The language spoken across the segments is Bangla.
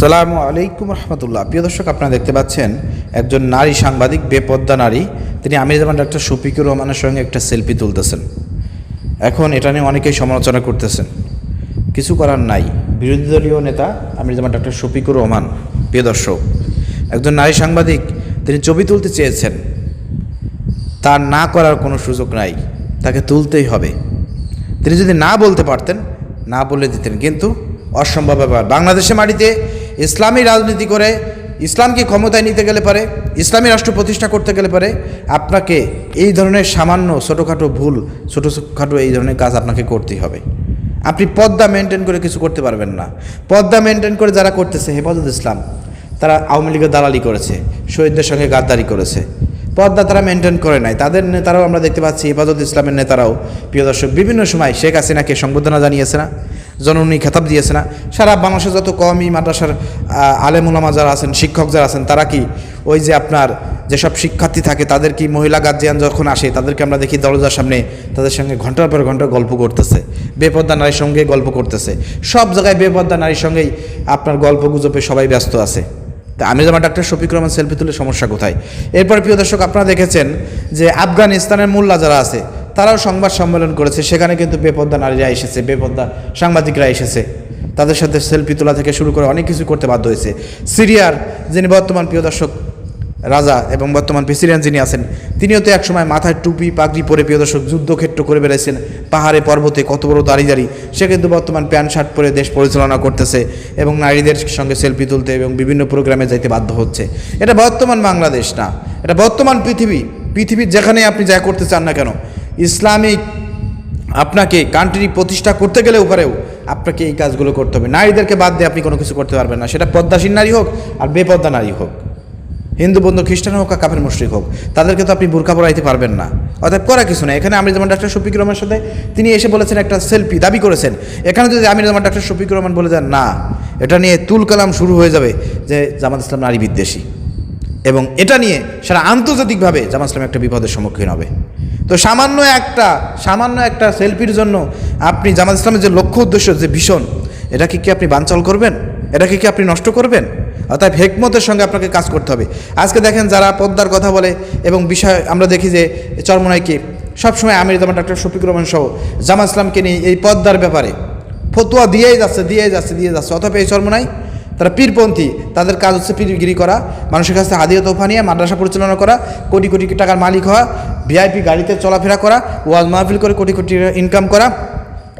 আসসালামু আলাইকুম রহমতুল্লাহ। প্রিয় দর্শক, আপনারা দেখতে পাচ্ছেন একজন নারী সাংবাদিক, বেপর্দা নারী, তিনি আমির জামান ডাক্তার শফিকুর রহমানের সঙ্গে একটা সেলফি তুলতেছেন। এখন এটা নিয়ে অনেকেই সমালোচনা করতেছেন, কিছু করার নাই। বিরোধী দলীয় নেতা আমির জামান ডাক্তার শফিকুর রহমান, প্রিয় দর্শক, একজন নারী সাংবাদিক, তিনি ছবি তুলতে চেয়েছেন, তার না করার কোনো সুযোগ নাই, তাকে তুলতেই হবে। তিনি যদি না বলতে পারতেন, না বলে দিতেন, কিন্তু অসম্ভব ব্যাপার। বাংলাদেশের মাটিতে ইসলামী রাজনীতি করে ইসলামকে ক্ষমতায় নিতে গেলে পারে, ইসলামী রাষ্ট্র প্রতিষ্ঠা করতে গেলে পারে, আপনাকে এই ধরনের সামান্য ছোটোখাটো ভুল, ছোটোখাটো এই ধরনের কাজ আপনাকে করতেই হবে। আপনি পর্দা মেনটেন করে কিছু করতে পারবেন না। পর্দা মেনটেন করে যারা করতেছে, হেফাজত ইসলাম, তারা আওয়ামী লীগের দালালি করেছে, শহীদদের সঙ্গে গাদ্দারি করেছে, পর্দা তারা মেনটেন করে নাই। তাদের নেতারাও আমরা দেখতে পাচ্ছি, হেফাজত ইসলামের নেতারাও, প্রিয় দর্শক, বিভিন্ন সময় শেখ হাসিনাকে সংবর্ধনা জানিয়েছে না, জননী খেতাব দিয়েছে না। সারা বাংলাদেশের যত কওমি মাদ্রাসার আলেম উলামা যারা আছেন, শিক্ষক যারা আছেন, তারা কি ওই যে আপনার যেসব শিক্ষার্থী থাকে, তাদের কি মহিলা গার্জিয়ান যখন আসে, তাদেরকে আমরা দেখি দরজার সামনে তাদের সঙ্গে ঘন্টার পর ঘন্টা গল্প করতেছে, বেপর্দা নারীর সঙ্গে গল্প করতেছে। সব জায়গায় বেপর্দা নারীর সঙ্গেই আপনার গল্প গুজবে সবাই ব্যস্ত আছে। তা আমির জামান ডাক্তার শফিকুর রহমান সেলফি তুলে সমস্যা কোথায়? এরপর প্রিয় দর্শক, আপনারা দেখেছেন যে আফগানিস্তানের মোল্লা যারা আছে, তারাও সংবাদ সম্মেলন করেছে, সেখানে কিন্তু বেপর্দা নারীরা এসেছে, বেপর্দা সাংবাদিকরা এসেছে, তাদের সাথে সেলফি তোলা থেকে শুরু করে অনেক কিছু করতে বাধ্য হয়েছে। সিরিয়ার যিনি বর্তমান প্রিয় দর্শক রাজা এবং বর্তমান প্রেসিডেন্ট যিনি আছেন, তিনিও তো একসময় মাথায় টুপি পাগড়ি পরে প্রিয় দর্শক যুদ্ধক্ষেত্র করে বেড়াইছেন, পাহাড়ে পর্বতে কত বড় দাঁড়িয়ে। সে কিন্তু বর্তমান প্যান্ট শার্ট পরে দেশ পরিচালনা করতেছে এবং নারীদের সঙ্গে সেলফি তুলতে এবং বিভিন্ন প্রোগ্রামে যাইতে বাধ্য হচ্ছে। এটা বর্তমান বাংলাদেশ না, এটা বর্তমান পৃথিবীর যেখানে আপনি যা করতে চান না কেন, ইসলামিক আপনাকে কান্ট্রি প্রতিষ্ঠা করতে গেলেও পারেও আপনাকে এই কাজগুলো করতে হবে। নারীদেরকে বাদ দিয়ে আপনি কোনো কিছু করতে পারবেন না, সেটা পর্দাসীন নারী হোক আর বেপর্দা নারী হোক, হিন্দু বন্ধু খ্রিস্টান হোক আর কাফের মুশরিক হোক, তাদেরকে তো আপনি বোরকা পরাইতে পারবেন না। অর্থাৎ করা কিছু না। এখানে আমির জামান ডাক্তার শফিকুর রহমানের সাথে তিনি এসে বলেছেন একটা সেলফি দাবি করেছেন, এখানে যদি আমির জামান ডাক্তার শফিকুর রহমান বলে দেন না, এটা নিয়ে তুল কালাম শুরু হয়ে যাবে যে জামাত ইসলাম নারী বিদ্বেষী, এবং এটা নিয়ে সারা আন্তর্জাতিকভাবে জামাত ইসলাম একটা বিপদের সম্মুখীন হবে। তো সামান্য একটা সেলফির জন্য আপনি জামাত ইসলামের যে লক্ষ্য উদ্দেশ্য, যে ভীষণ, এটাকে কি আপনি বানচাল করবেন? এটাকে কি আপনি নষ্ট করবেন? অর্থাৎ হেকমতের সঙ্গে আপনাকে কাজ করতে হবে। আজকে দেখেন যারা পর্দার কথা বলে এবং বিষয় আমরা দেখি যে চরমোনাইকে সবসময় আমির জামান ডাক্তার শফিকুর রহমান সহ জামাত ইসলামকে নিয়ে এই পর্দার ব্যাপারে ফতোয়া দিয়েই যাচ্ছে। অথবা এই চরমোনাই তারা পীরপন্থী, তাদের কাজ হচ্ছে পীরগিরি করা, মানুষের কাছে হাদিয়া তোফা নিয়ে মাদ্রাসা পরিচালনা করা, কোটি কোটি টাকার মালিক হওয়া, ভিআইপি গাড়িতে চলাফেরা করা, ওয়াজ মাহফিল করে কোটি কোটি ইনকাম করা,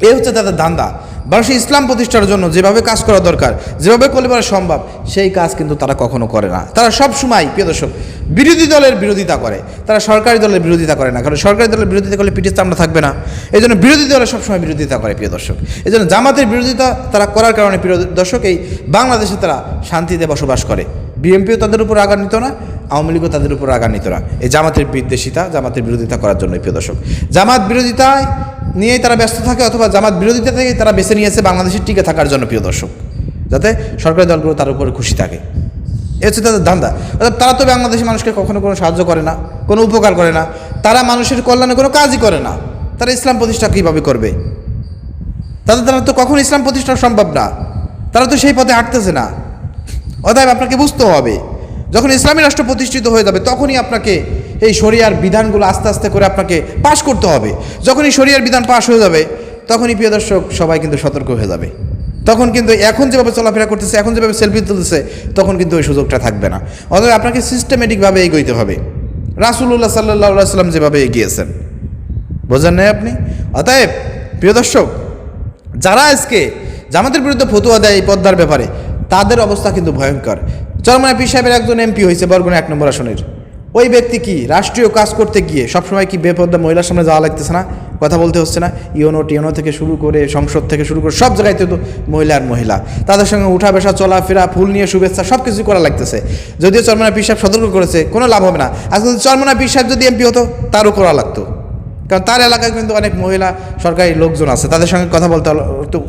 এই হচ্ছে তাদের ধান্দা। মানুষের ইসলাম প্রতিষ্ঠার জন্য যেভাবে কাজ করা দরকার, যেভাবে করলে পারা সম্ভব, সেই কাজ কিন্তু তারা কখনো করে না। তারা সবসময় প্রিয় দর্শক বিরোধী দলের বিরোধিতা করে, তারা সরকারি দলের বিরোধিতা করে না, কারণ সরকারি দলের বিরোধিতা করলে পিঠের চামড়া থাকবে না। এই জন্য বিরোধী দলের সবসময় বিরোধিতা করে প্রিয় দর্শক। এই জন্য জামাতের বিরোধিতা তারা করার কারণে প্রিয় দর্শক এই বাংলাদেশে তারা শান্তিতে বসবাস করে। বিএনপিও তাদের উপর রাগান্বিত না, আওয়ামী লীগও তাদের উপর রাগান্বিত না। এই জামাতের বিদ্বেষিতা, জামাতের বিরোধিতা করার জন্য প্রিয় দর্শক, জামাত বিরোধিতায় নিয়েই তারা ব্যস্ত থাকে, অথবা জামাত বিরোধিতা থেকেই তারা বেছে নিয়েছে বাংলাদেশের টিকে থাকার জন্য প্রিয় দর্শক, যাতে সরকারি দলগুলো তার উপরে খুশি থাকে। এ হচ্ছে তাদের ধান্দা। অর্থাৎ তারা তো বাংলাদেশের মানুষকে কখনো কোনো সাহায্য করে না, কোনো উপকার করে না, তারা মানুষের কল্যাণে কোনো কাজই করে না। তারা ইসলাম প্রতিষ্ঠা কীভাবে করবে? তাদের দ্বারা তো কখনো ইসলাম প্রতিষ্ঠা সম্ভব না, তারা তো সেই পথে হাঁটতেছে না। অতএব আপনাকে বুঝতে হবে, যখন ইসলামী রাষ্ট্র প্রতিষ্ঠিত হয়ে যাবে, তখনই আপনাকে এই শরিয়ার বিধানগুলো আস্তে আস্তে করে আপনাকে পাশ করতে হবে। যখন এই শরিয়ার বিধান পাশ হয়ে যাবে, তখনই প্রিয় দর্শক সবাই কিন্তু সতর্ক হয়ে যাবে। তখন কিন্তু এখন যেভাবে চলাফেরা করতেছে, এখন যেভাবে সেলফি তুলতেছে, তখন কিন্তু ওই সুযোগটা থাকবে না। অতএব আপনাকে সিস্টেমেটিকভাবে এগোইতে হবে, রাসূলুল্লাহ সাল্লাল্লাহু আলাইহি ওয়াসাল্লাম যেভাবে এগিয়েছেন। বোঝেন নাই আপনি? অতএব প্রিয় দর্শক, যারা আজকে জামাতের বিরুদ্ধে ফতোয়া দেয় এই পর্দার ব্যাপারে, তাদের অবস্থা কিন্তু ভয়ঙ্কর। চরমোনাই পীর সাহেবের একজন এমপি হয়েছে বরগুনা 1 নম্বর আসনের। ওই ব্যক্তি কি রাষ্ট্রীয় কাজ করতে গিয়ে সবসময় কি বেপর্দা মহিলার সামনে যাওয়া লাগতেছে না, কথা বলতে হচ্ছে না? টিওনো থেকে শুরু করে সংসদ থেকে শুরু করে সব জায়গায় তো মহিলা, তাদের সঙ্গে উঠা বসা চলাফেরা, ফুল নিয়ে শুভেচ্ছা সব কিছু করা লাগতেছে। যদিও চরমোনাই পীর সাহেব সতর্ক করেছে, কোনো লাভ হবে না। আজকে চরমোনাই পীর সাহেব যদি এমপি হতো, তারও করা লাগতো, কারণ তার এলাকায় কিন্তু অনেক মহিলা সরকারি লোকজন আছে, তাদের সঙ্গে কথা বলতে তো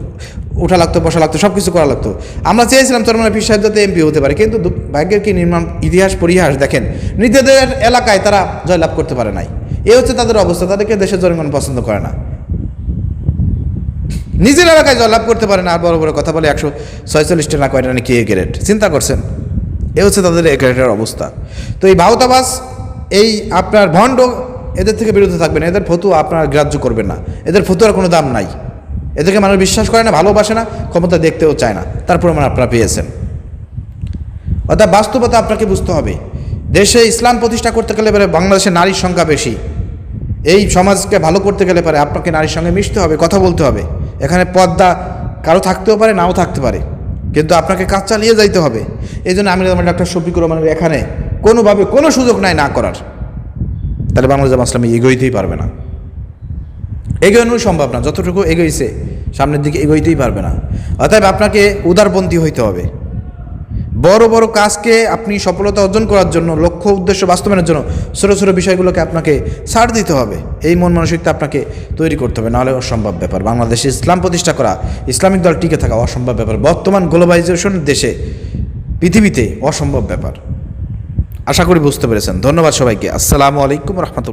উঠা লাগতো, বসা লাগতো, সব কিছু করা লাগতো। আমরা চেয়েছিলাম চরমোনাই পীর সাহেব যাতে এমপি হতে পারে, কিন্তু ভাগ্যের কি নির্মাণ ইতিহাস পরিহাস দেখেন, নিজেদের এলাকায় তারা জয়লাভ করতে পারে নাই। এ হচ্ছে তাদের অবস্থা, তাদেরকে দেশের জনগণ পছন্দ করে না। নিজের এলাকায় জয়লাভ করতে পারে না, আর বড় বড় কথা বলে 146টা না কয়টা নাকি এ গ্রেড। চিন্তা করছেন? এ হচ্ছে তাদের এ গ্রেডের অবস্থা। তো এই ভাওতাবাজ, এই আপনার ভণ্ড, এদের থেকে বিরত থাকবেন। এদের ফতুয়া আপনার গ্রাহ্য করবেন না। এদের ফতুয়ার কোনো দাম নাই। এদেরকে মানুষ বিশ্বাস করে না, ভালোবাসে না, ক্ষমতা দেখতেও চায় না। তার প্রমাণ আপনারা পেয়েছেন। অর্থাৎ বাস্তবতা আপনাকে বুঝতে হবে। দেশে ইসলাম প্রতিষ্ঠা করতে গেলে পরে বাংলাদেশে নারীর সংখ্যা বেশি। এই সমাজকে ভালো করতে গেলে পরে আপনাকে নারীর সঙ্গে মিশতে হবে, কথা বলতে হবে। এখানে পর্দা কারো থাকতেও পারে, নাও থাকতে পারে, কিন্তু আপনাকে কাজ চালিয়ে যাইতে হবে। এই জন্য আমির জামান ডাক্তার শফিকুর রহমানের এখানে কোনোভাবে কোনো সুযোগ নাই না করার। তাহলে বাংলাদেশ জামাত ইসলামী এগোইতেই পারবে না, এগোনোই সম্ভব না। যতটুকু এগোইছে সামনের দিকে এগোইতেই পারবে না। অতএব আপনাকে উদারপন্থী হইতে হবে। বড় বড় কাজকে আপনি সফলতা অর্জন করার জন্য, লক্ষ্য উদ্দেশ্য বাস্তবায়নের জন্য ছোটো ছোটো বিষয়গুলোকে আপনাকে ছাড় দিতে হবে। এই মন মানসিকতা আপনাকে তৈরি করতে হবে, নাহলে অসম্ভব ব্যাপার। বাংলাদেশে ইসলাম প্রতিষ্ঠা করা, ইসলামিক দল টিকে থাকা অসম্ভব ব্যাপার। বর্তমান গ্লোবালাইজেশন দেশে, পৃথিবীতে অসম্ভব ব্যাপার। আশা করি বুঝতে পেরেছেন। ধন্যবাদ সবাইকে। আসসালামু আলাইকুম রহমতুল্লাহ।